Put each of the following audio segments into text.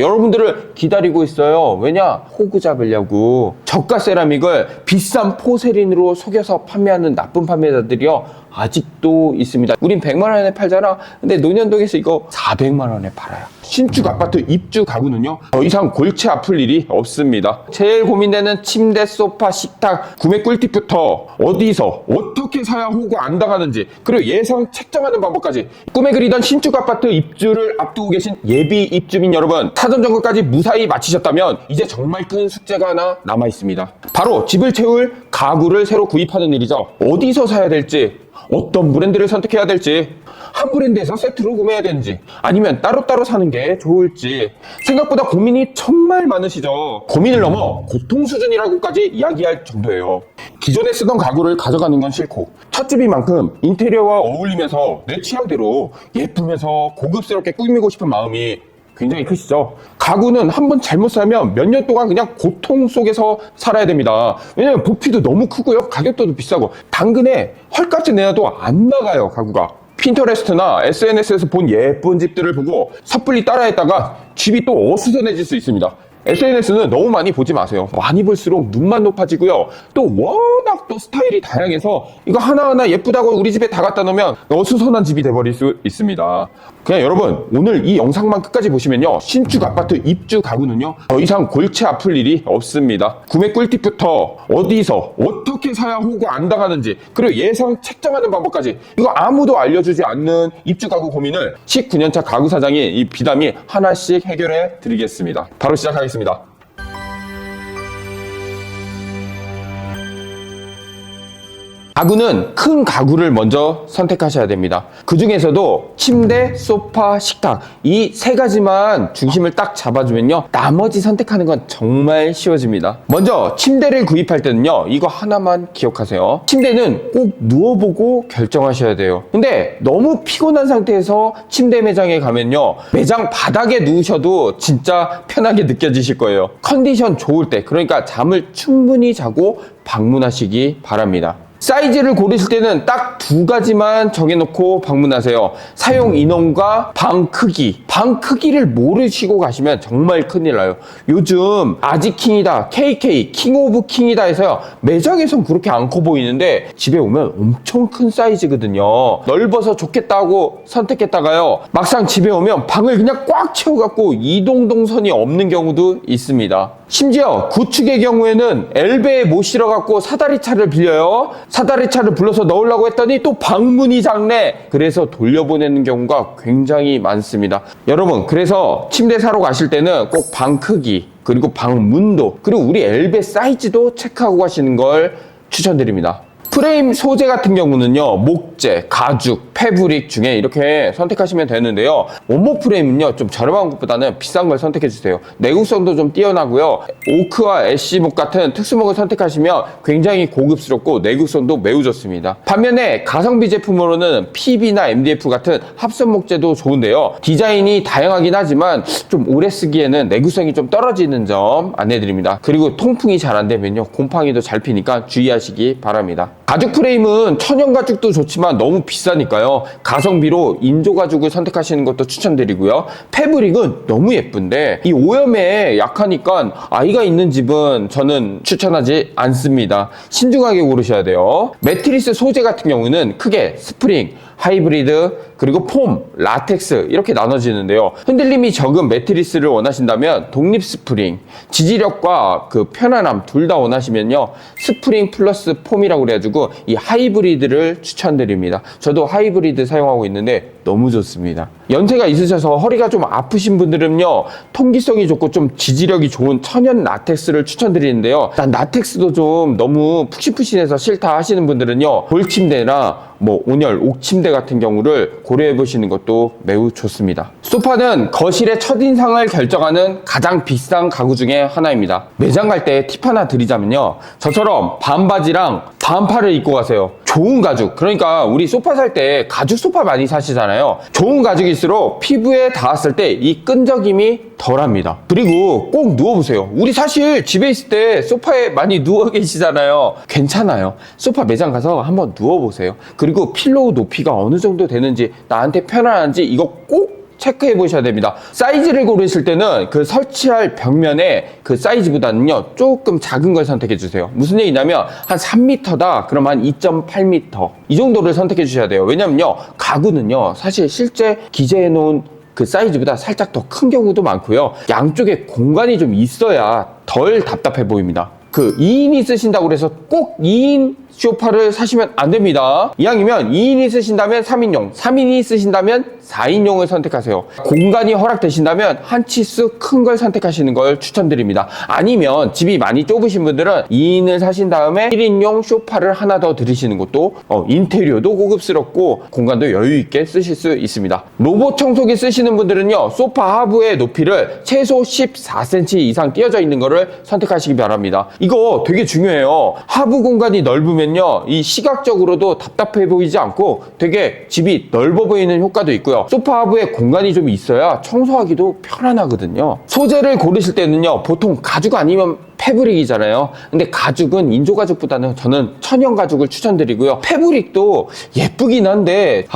여러분들을 기다리고 있어요. 왜냐? 호구 잡으려고. 저가 세라믹을 비싼 포세린으로 속여서 판매하는 나쁜 판매자들이요, 아직도 있습니다. 우린 100만 원에 팔잖아. 근데 논현동에서 이거 400만 원에 팔아요. 신축 아파트 입주 가구는요, 더 이상 골치 아플 일이 없습니다. 제일 고민되는 침대, 소파, 식탁, 구매 꿀팁부터 어디서 어떻게 사야 호구 안 당하는지, 그리고 예상 책정하는 방법까지, 꿈에 그리던 신축 아파트 입주를 앞두고 계신 예비 입주민 여러분, 사전 점검까지 무사히 마치셨다면 이제 정말 큰 숙제가 하나 남아 있습니다. 바로 집을 채울 가구를 새로 구입하는 일이죠. 어디서 사야 될지, 어떤 브랜드를 선택해야 될지, 한 브랜드에서 세트로 구매해야 되는지, 아니면 따로따로 사는 게 좋을지, 생각보다 고민이 정말 많으시죠. 고민을 넘어 고통 수준이라고까지 이야기할 정도예요. 기존에 쓰던 가구를 가져가는 건 싫고, 첫 집이만큼 인테리어와 어울리면서 내 취향대로 예쁘면서 고급스럽게 꾸미고 싶은 마음이 굉장히 크시죠. 가구는 한번 잘못 사면 몇 년 동안 그냥 고통 속에서 살아야 됩니다. 왜냐면 부피도 너무 크고요, 가격도 비싸고, 당근에 헐값을 내놔도 안 나가요, 가구가. 핀터레스트나 SNS에서 본 예쁜 집들을 보고 섣불리 따라했다가 집이 또 어수선해질 수 있습니다. SNS는 너무 많이 보지 마세요. 많이 볼수록 눈만 높아지고요, 또 워낙 또 스타일이 다양해서 이거 하나하나 예쁘다고 우리 집에 다 갖다 놓으면 어수선한 집이 돼버릴 수 있습니다. 그냥 여러분, 오늘 이 영상만 끝까지 보시면요, 신축 아파트 입주 가구는요, 더 이상 골치 아플 일이 없습니다. 구매 꿀팁부터 어디서 어떻게 사야 호구 안 당하는지, 그리고 예상 책정하는 방법까지, 이거 아무도 알려주지 않는 입주 가구 고민을 19년차 가구 사장이 이 비담이 하나씩 해결해 드리겠습니다. 바로 시작하겠습니다. 가구는 큰 가구를 먼저 선택하셔야 됩니다. 그 중에서도 침대, 소파, 식탁, 이 세 가지만 중심을 딱 잡아주면요, 나머지 선택하는 건 정말 쉬워집니다. 먼저 침대를 구입할 때는요, 이거 하나만 기억하세요. 침대는 꼭 누워보고 결정하셔야 돼요. 근데 너무 피곤한 상태에서 침대 매장에 가면요, 매장 바닥에 누우셔도 진짜 편하게 느껴지실 거예요. 컨디션 좋을 때, 그러니까 잠을 충분히 자고 방문하시기 바랍니다. 사이즈를 고르실 때는 딱 두 가지만 정해놓고 방문하세요. 사용 인원과 방 크기. 방 크기를 모르시고 가시면 정말 큰일 나요. 요즘 아지킹이다, KK, 킹 오브 킹이다 해서요, 매장에선 그렇게 안 커 보이는데 집에 오면 엄청 큰 사이즈거든요. 넓어서 좋겠다 하고 선택했다가요, 막상 집에 오면 방을 그냥 꽉 채워갖고 이동 동선이 없는 경우도 있습니다. 심지어 구축의 경우에는 엘베에 못 실어갖고 사다리차를 빌려요. 사다리차를 불러서 넣으려고 했더니 또 방문이 작네. 그래서 돌려보내는 경우가 굉장히 많습니다. 여러분, 그래서 침대 사러 가실 때는 꼭 방 크기, 그리고 방 문도, 그리고 우리 엘베 사이즈도 체크하고 가시는 걸 추천드립니다. 프레임 소재 같은 경우는요, 목재, 가죽, 패브릭 중에 이렇게 선택하시면 되는데요, 원목 프레임은요, 좀 저렴한 것보다는 비싼 걸 선택해주세요. 내구성도 좀 뛰어나고요, 오크와 애쉬목 같은 특수목을 선택하시면 굉장히 고급스럽고 내구성도 매우 좋습니다. 반면에 가성비 제품으로는 PB나 MDF 같은 합선 목재도 좋은데요, 디자인이 다양하긴 하지만 좀 오래 쓰기에는 내구성이 좀 떨어지는 점 안내드립니다. 그리고 통풍이 잘 안 되면요, 곰팡이도 잘 피니까 주의하시기 바랍니다. 가죽 프레임은 천연 가죽도 좋지만 너무 비싸니까요, 가성비로 인조 가죽을 선택하시는 것도 추천드리고요, 패브릭은 너무 예쁜데 이 오염에 약하니까 아이가 있는 집은 저는 추천하지 않습니다. 신중하게 고르셔야 돼요. 매트리스 소재 같은 경우는 크게 스프링, 하이브리드, 그리고 폼, 라텍스 이렇게 나눠지는데요, 흔들림이 적은 매트리스를 원하신다면 독립 스프링, 지지력과 그 편안함 둘 다 원하시면요, 스프링 플러스 폼이라고 그래가지고 이 하이브리드를 추천드립니다. 저도 하이브리드 사용하고 있는데 너무 좋습니다. 연세가 있으셔서 허리가 좀 아프신 분들은요, 통기성이 좋고 좀 지지력이 좋은 천연 라텍스를 추천드리는데요, 난 라텍스도 좀 너무 푹신푹신해서 싫다 하시는 분들은요, 돌침대나 뭐 온열, 옥침대 같은 경우를 고려해 보시는 것도 매우 좋습니다. 소파는 거실의 첫인상을 결정하는 가장 비싼 가구 중에 하나입니다. 매장 갈 때 팁 하나 드리자면요, 저처럼 반바지랑 반팔을 입고 가세요. 좋은 가죽, 그러니까 우리 소파 살 때 가죽 소파 많이 사시잖아요. 좋은 가죽일수록 피부에 닿았을 때 이 끈적임이 덜합니다. 그리고 꼭 누워보세요. 우리 사실 집에 있을 때 소파에 많이 누워 계시잖아요. 괜찮아요. 소파 매장 가서 한번 누워보세요. 그리고 필로우 높이가 어느 정도 되는지, 나한테 편안한지 이거 꼭 체크해 보셔야 됩니다. 사이즈를 고르실 때는 그 설치할 벽면의 그 사이즈보다는요 조금 작은 걸 선택해 주세요. 무슨 얘기냐면 한 3m다 그럼 한 2.8m 이 정도를 선택해 주셔야 돼요. 왜냐면요 가구는요 사실 실제 기재해 놓은 그 사이즈보다 살짝 더 큰 경우도 많고요. 양쪽에 공간이 좀 있어야 덜 답답해 보입니다. 그 2인이 쓰신다고 해서 꼭 2인 소파를 사시면 안 됩니다. 이왕이면 2인이 쓰신다면 3인용, 3인이 쓰신다면 4인용을 선택하세요. 공간이 허락되신다면 한 치수 큰 걸 선택하시는 걸 추천드립니다. 아니면 집이 많이 좁으신 분들은 2인을 사신 다음에 1인용 소파를 하나 더 들이시는 것도 인테리어도 고급스럽고 공간도 여유 있게 쓰실 수 있습니다. 로봇 청소기 쓰시는 분들은요 소파 하부의 높이를 최소 14cm 이상 띄어져 있는 거를 선택하시기 바랍니다. 이거 되게 중요해요. 하부 공간이 넓으면요 이 시각적으로도 답답해 보이지 않고 되게 집이 넓어 보이는 효과도 있고요. 소파 하부에 공간이 좀 있어야 청소하기도 편안하거든요. 소재를 고르실 때는요 보통 가죽 아니면 패브릭이잖아요. 근데 가죽은 인조가죽보다는 저는 천연 가죽을 추천드리고요. 패브릭도 예쁘긴 한데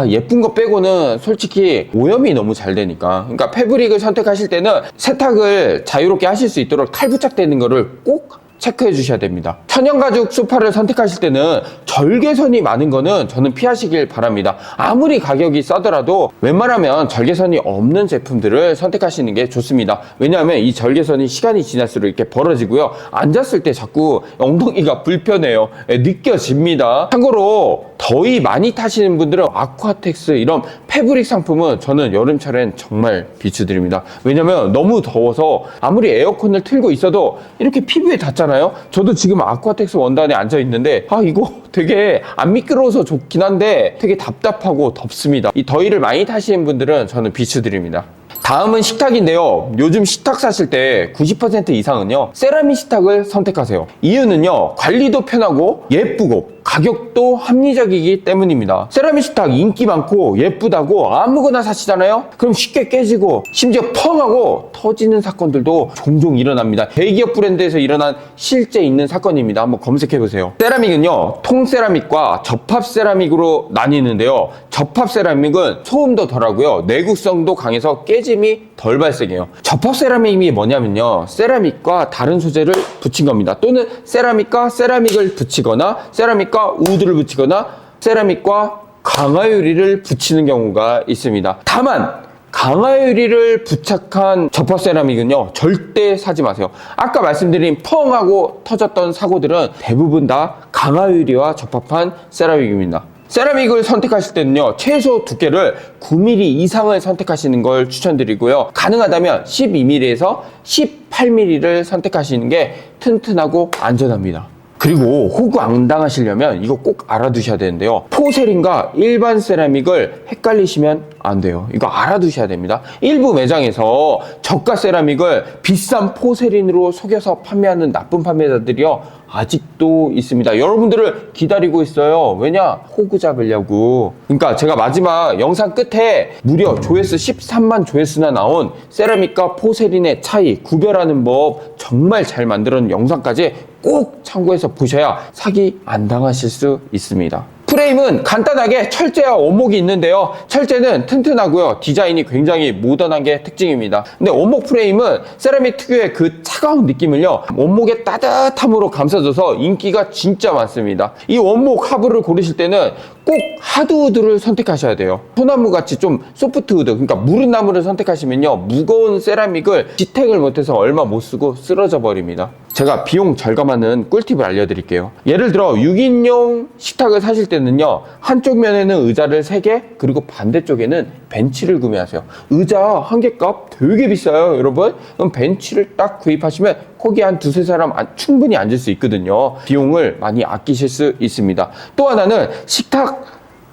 예쁜 거 빼고는 솔직히 오염이 너무 잘 되니까, 그러니까 패브릭을 선택하실 때는 세탁을 자유롭게 하실 수 있도록 탈부착되는 거를 꼭 체크해 주셔야 됩니다. 천연가죽 소파를 선택하실 때는 절개선이 많은 거는 저는 피하시길 바랍니다. 아무리 가격이 싸더라도 웬만하면 절개선이 없는 제품들을 선택하시는 게 좋습니다. 왜냐하면 이 절개선이 시간이 지날수록 이렇게 벌어지고요. 앉았을 때 자꾸 엉덩이가 불편해요. 느껴집니다. 참고로 더위 많이 타시는 분들은 아쿠아텍스 이런 패브릭 상품은 저는 여름철엔 정말 비추드립니다. 왜냐면 너무 더워서 아무리 에어컨을 틀고 있어도 이렇게 피부에 닿잖아요. 저도 지금 아쿠아텍스 원단에 앉아 있는데 이거 되게 안 미끄러워서 좋긴 한데 되게 답답하고 덥습니다. 이 더위를 많이 타시는 분들은 저는 비추드립니다. 다음은 식탁인데요. 요즘 식탁 사실 때 90% 이상은요 세라믹 식탁을 선택하세요. 이유는요 관리도 편하고 예쁘고 가격도 합리적이기 때문입니다. 세라믹 식탁 인기 많고 예쁘다고 아무거나 사시잖아요. 그럼 쉽게 깨지고 심지어 펑하고 터지는 사건들도 종종 일어납니다. 대기업 브랜드에서 일어난 실제 있는 사건입니다. 한번 검색해보세요. 세라믹은요 통세라믹과 접합세라믹으로 나뉘는데요. 접합세라믹은 소음도 덜하고요 내구성도 강해서 깨짐이 덜 발생해요. 접합세라믹이 뭐냐면요 세라믹과 다른 소재를 붙인 겁니다. 또는 세라믹과 세라믹을 붙이거나 세라믹과 우드를 붙이거나 세라믹과 강화유리를 붙이는 경우가 있습니다. 다만 강화유리를 부착한 접합세라믹은요 절대 사지 마세요. 아까 말씀드린 펑하고 터졌던 사고들은 대부분 다 강화유리와 접합한 세라믹입니다. 세라믹을 선택하실 때는요 최소 두께를 9mm 이상을 선택하시는 걸 추천드리고요. 가능하다면 12mm에서 18mm를 선택하시는 게 튼튼하고 안전합니다. 그리고 호구 안 당하시려면 이거 꼭 알아두셔야 되는데요. 포세린과 일반 세라믹을 헷갈리시면 안 돼요. 이거 알아두셔야 됩니다. 일부 매장에서 저가 세라믹을 비싼 포세린으로 속여서 판매하는 나쁜 판매자들이요 아직도 있습니다. 여러분들을 기다리고 있어요. 왜냐? 호구 잡으려고. 그러니까 제가 마지막 영상 끝에 무려 조회수 13만 조회수나 나온 세라믹과 포세린의 차이 구별하는 법 정말 잘 만들어놓은 영상까지 꼭 참고해서 보셔야 사기 안 당하실 수 있습니다. 프레임은 간단하게 철제와 원목이 있는데요. 철제는 튼튼하고요. 디자인이 굉장히 모던한 게 특징입니다. 근데 원목 프레임은 세라믹 특유의 그 차가운 느낌을요. 원목의 따뜻함으로 감싸줘서 인기가 진짜 많습니다. 이 원목 하부를 고르실 때는 꼭 하드우드를 선택하셔야 돼요. 소나무 같이 좀 소프트우드, 그러니까 무른 나무를 선택하시면요. 무거운 세라믹을 지탱을 못해서 얼마 못 쓰고 쓰러져 버립니다. 제가 비용 절감하는 꿀팁을 알려드릴게요. 예를 들어 6인용 식탁을 사실 때는요. 한쪽 면에는 의자를 3개 그리고 반대쪽에는 벤치를 구매하세요. 의자 한 개 값 되게 비싸요 여러분. 그럼 벤치를 딱 구입하시면 거기 한 2~3사람 충분히 앉을 수 있거든요. 비용을 많이 아끼실 수 있습니다. 또 하나는 식탁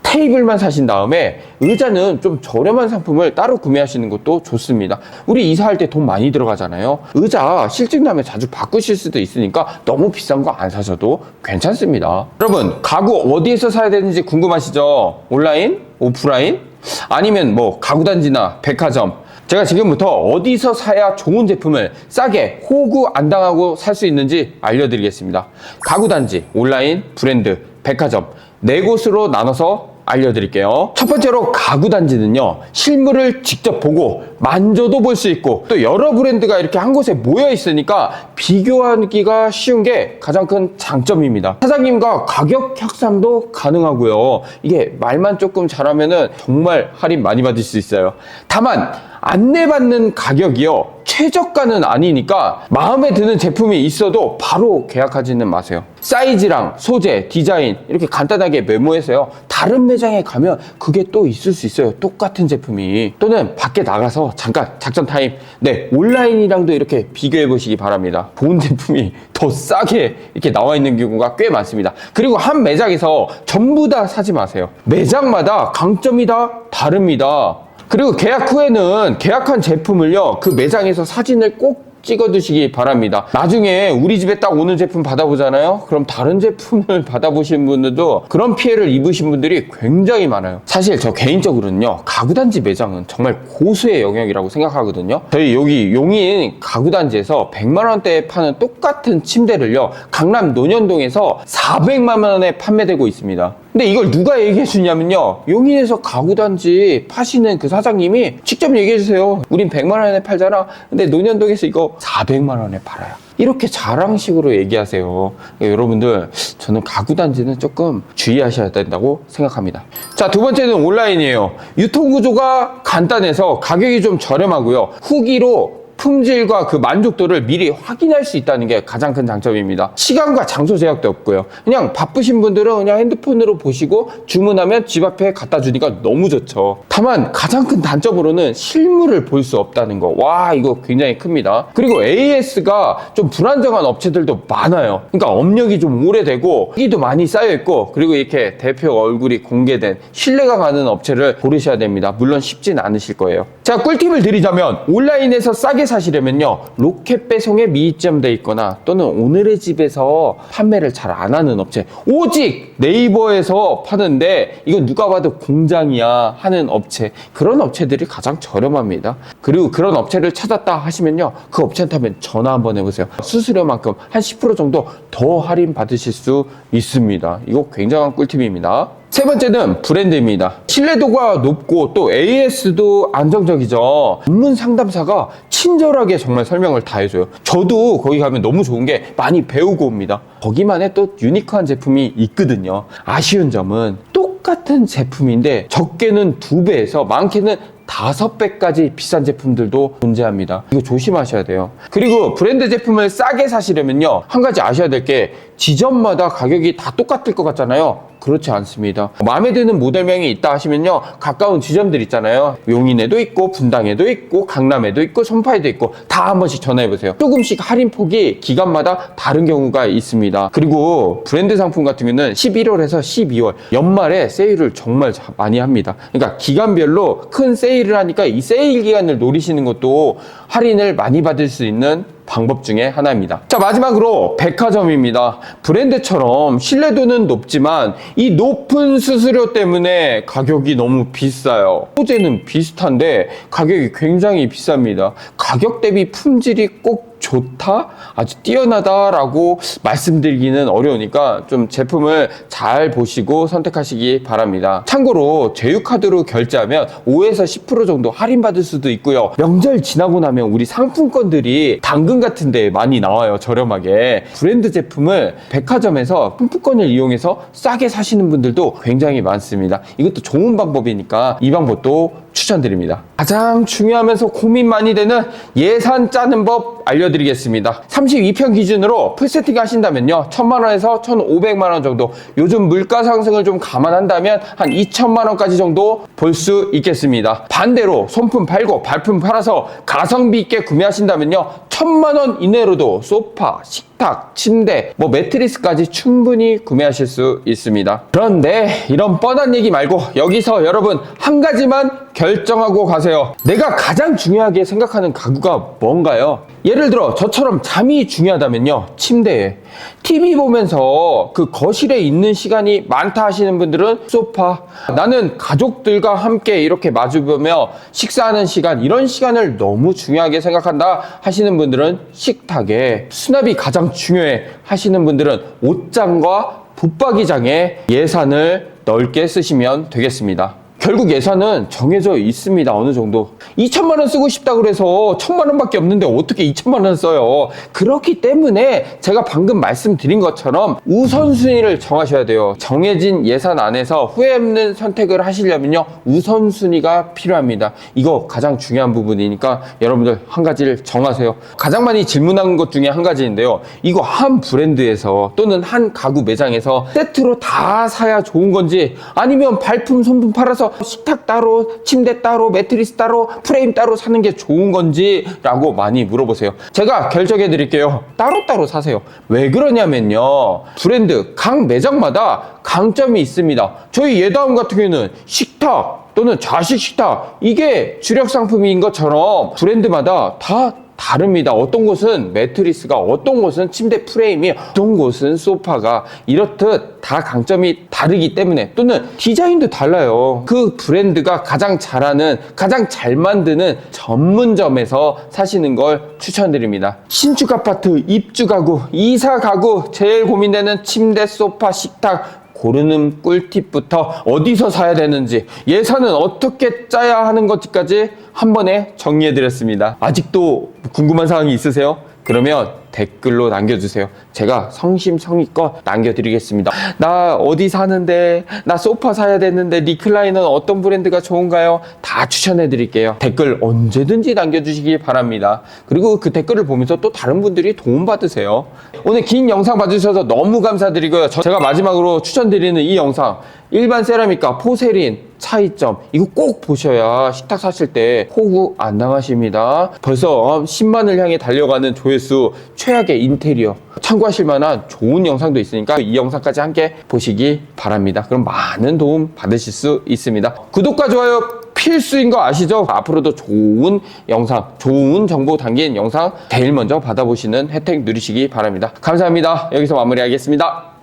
테이블만 사신 다음에 의자는 좀 저렴한 상품을 따로 구매하시는 것도 좋습니다. 우리 이사할 때 돈 많이 들어가잖아요. 의자 실증나면 자주 바꾸실 수도 있으니까 너무 비싼 거 안 사셔도 괜찮습니다. 여러분 가구 어디에서 사야 되는지 궁금하시죠? 온라인? 오프라인? 아니면 뭐 가구단지나 백화점? 제가 지금부터 어디서 사야 좋은 제품을 싸게 호구 안 당하고 살 수 있는지 알려드리겠습니다. 가구단지, 온라인, 브랜드, 백화점 4곳으로 나눠서 알려드릴게요. 첫 번째로 가구단지는요, 실물을 직접 보고 만져도 볼 수 있고 또 여러 브랜드가 이렇게 한 곳에 모여 있으니까 비교하기가 쉬운 게 가장 큰 장점입니다. 사장님과 가격 협상도 가능하고요. 이게 말만 조금 잘하면은 정말 할인 많이 받을 수 있어요. 다만 안내받는 가격이요, 최저가는 아니니까 마음에 드는 제품이 있어도 바로 계약하지는 마세요. 사이즈랑 소재, 디자인 이렇게 간단하게 메모해서요, 다른 매장에 가면 그게 또 있을 수 있어요. 똑같은 제품이. 또는 밖에 나가서 잠깐 작전 타임, 네, 온라인이랑도 이렇게 비교해 보시기 바랍니다. 좋은 제품이 더 싸게 이렇게 나와 있는 경우가 꽤 많습니다. 그리고 한 매장에서 전부 다 사지 마세요. 매장마다 강점이 다 다릅니다. 그리고 계약 후에는 계약한 제품을요, 그 매장에서 사진을 꼭 찍어 두시기 바랍니다. 나중에 우리 집에 딱 오는 제품 받아보잖아요. 그럼 다른 제품을 받아보신 분들도 그런 피해를 입으신 분들이 굉장히 많아요. 사실 저 개인적으로는요, 가구단지 매장은 정말 고수의 영역이라고 생각하거든요. 저희 여기 용인 가구단지에서 100만 원대에 파는 똑같은 침대를요, 강남 논현동에서 400만 원에 판매되고 있습니다. 근데 이걸 누가 얘기해 주냐면요, 용인에서 가구단지 파시는 그 사장님이 직접 얘기해 주세요. 우린 100만 원에 팔잖아. 근데 논현동에서 이거 400만 원에 팔아요. 이렇게 자랑식으로 얘기하세요. 그러니까 여러분들, 저는 가구단지는 조금 주의하셔야 된다고 생각합니다. 자, 두 번째는 온라인이에요. 유통구조가 간단해서 가격이 좀 저렴하고요, 후기로 품질과 그 만족도를 미리 확인할 수 있다는 게 가장 큰 장점입니다. 시간과 장소 제약도 없고요. 그냥 바쁘신 분들은 그냥 핸드폰으로 보시고 주문하면 집 앞에 갖다 주니까 너무 좋죠. 다만 가장 큰 단점으로는 실물을 볼 수 없다는 거. 와, 이거 굉장히 큽니다. 그리고 AS가 좀 불안정한 업체들도 많아요. 그러니까 업력이 좀 오래되고 후기도 많이 쌓여 있고, 그리고 이렇게 대표 얼굴이 공개된 신뢰가 가는 업체를 고르셔야 됩니다. 물론 쉽진 않으실 거예요. 자, 꿀팁을 드리자면 온라인에서 싸게 사시려면요, 로켓 배송에 미입점돼 있거나 또는 오늘의 집에서 판매를 잘 안 하는 업체, 오직 네이버에서 파는데 이거 누가 봐도 공장이야 하는 업체, 그런 업체들이 가장 저렴합니다. 그리고 그런 업체를 찾았다 하시면요, 그 업체한테 한번 전화 한번 해보세요. 수수료만큼 한 10% 정도 더 할인 받으실 수 있습니다. 이거 굉장한 꿀팁입니다. 세 번째는 브랜드입니다. 신뢰도가 높고 또 AS도 안정적이죠. 전문 상담사가 친절하게 정말 설명을 다 해줘요. 저도 거기 가면 너무 좋은 게 많이 배우고 옵니다. 거기만의 또 유니크한 제품이 있거든요. 아쉬운 점은 똑같은 제품인데 적게는 2배에서 많게는 5배까지 비싼 제품들도 존재합니다. 이거 조심하셔야 돼요. 그리고 브랜드 제품을 싸게 사시려면요, 한 가지 아셔야 될 게 지점마다 가격이 다 똑같을 것 같잖아요. 그렇지 않습니다. 마음에 드는 모델명이 있다 하시면요, 가까운 지점들 있잖아요. 용인에도 있고 분당에도 있고 강남에도 있고 송파에도 있고 다 한 번씩 전화해보세요. 조금씩 할인폭이 기간마다 다른 경우가 있습니다. 그리고 브랜드 상품 같은 경우는 11월에서 12월 연말에 세일을 정말 많이 합니다. 그러니까 기간별로 큰 세일을 하니까 이 세일 기간을 노리시는 것도 할인을 많이 받을 수 있는 방법 중에 하나입니다. 자, 마지막으로 백화점입니다. 브랜드처럼 신뢰도는 높지만 이 높은 수수료 때문에 가격이 너무 비싸요. 소재는 비슷한데 가격이 굉장히 비쌉니다. 가격 대비 품질이 꼭 좋다? 아주 뛰어나다라고 말씀드리기는 어려우니까 좀 제품을 잘 보시고 선택하시기 바랍니다. 참고로 제휴카드로 결제하면 5에서 10% 정도 할인받을 수도 있고요. 명절 지나고 나면 우리 상품권들이 당근 같은 데 많이 나와요. 저렴하게. 브랜드 제품을 백화점에서 상품권을 이용해서 싸게 사시는 분들도 굉장히 많습니다. 이것도 좋은 방법이니까 이 방법도 추천드립니다. 가장 중요하면서 고민 많이 되는 예산 짜는 법 알려드리겠습니다. 32평 기준으로 풀세팅 하신다면요, 1000만원에서 1500만원 정도, 요즘 물가 상승을 좀 감안한다면 한 2000만원까지 정도 볼 수 있겠습니다. 반대로 손품 팔고 발품 팔아서 가성비 있게 구매하신다면요, 1000만원 이내로도 소파, 식탁, 침대, 매트리스까지 충분히 구매하실 수 있습니다. 그런데 이런 뻔한 얘기 말고 여기서 여러분 한 가지만 결정하고 가세요. 내가 가장 중요하게 생각하는 가구가 뭔가요? 예를 들어 저처럼 잠이 중요하다면요, 침대에. TV 보면서 그 거실에 있는 시간이 많다 하시는 분들은 소파. 나는 가족들과 함께 이렇게 마주보며 식사하는 시간, 이런 시간을 너무 중요하게 생각한다 하시는 분들은 식탁에. 수납이 가장 중요해 하시는 분들은 옷장과 붙박이장에 예산을 넓게 쓰시면 되겠습니다. 결국 예산은 정해져 있습니다. 어느 정도. 2천만 원 쓰고 싶다 그래서 1,000만 원밖에 없는데 어떻게 2천만 원 써요? 그렇기 때문에 제가 방금 말씀드린 것처럼 우선순위를 정하셔야 돼요. 정해진 예산 안에서 후회 없는 선택을 하시려면요, 우선순위가 필요합니다. 이거 가장 중요한 부분이니까 여러분들 한 가지를 정하세요. 가장 많이 질문하는 것 중에 한 가지인데요, 이거 한 브랜드에서 또는 한 가구 매장에서 세트로 다 사야 좋은 건지, 아니면 발품 손품 팔아서 식탁 따로, 침대 따로, 매트리스 따로, 프레임 따로 사는 게 좋은 건지 라고 많이 물어보세요. 제가 결정해 드릴게요. 따로따로 사세요. 왜 그러냐면요, 브랜드 각 매장마다 강점이 있습니다. 저희 예다움 같은 경우는 식탁 또는 좌식 식탁, 이게 주력 상품인 것처럼 브랜드마다 다 다릅니다. 어떤 곳은 매트리스가, 어떤 곳은 침대 프레임이, 어떤 곳은 소파가, 이렇듯 다 강점이 다르기 때문에, 또는 디자인도 달라요. 그 브랜드가 가장 잘하는, 가장 잘 만드는 전문점에서 사시는 걸 추천드립니다. 신축 아파트, 입주 가구, 이사 가구, 제일 고민되는 침대, 소파, 식탁 고르는 꿀팁부터 어디서 사야 되는지, 예산은 어떻게 짜야 하는 것까지 한 번에 정리해 드렸습니다. 아직도 궁금한 사항이 있으세요? 그러면 댓글로 남겨주세요. 제가 성심성의껏 남겨드리겠습니다. 나 어디 사는데, 나 소파 사야 되는데 리클라이너는 어떤 브랜드가 좋은가요? 다 추천해 드릴게요. 댓글 언제든지 남겨주시기 바랍니다. 그리고 그 댓글을 보면서 또 다른 분들이 도움받으세요. 오늘 긴 영상 봐주셔서 너무 감사드리고요. 제가 마지막으로 추천드리는 이 영상, 일반 세라믹과 포세린 차이점, 이거 꼭 보셔야 식탁 사실 때 호구 안 당하십니다. 벌써 10만을 향해 달려가는 조회수, 최악의 인테리어, 참고하실 만한 좋은 영상도 있으니까 이 영상까지 함께 보시기 바랍니다. 그럼 많은 도움 받으실 수 있습니다. 구독과 좋아요 필수인 거 아시죠? 앞으로도 좋은 영상, 좋은 정보 담긴 영상 제일 먼저 받아보시는 혜택 누리시기 바랍니다. 감사합니다. 여기서 마무리하겠습니다.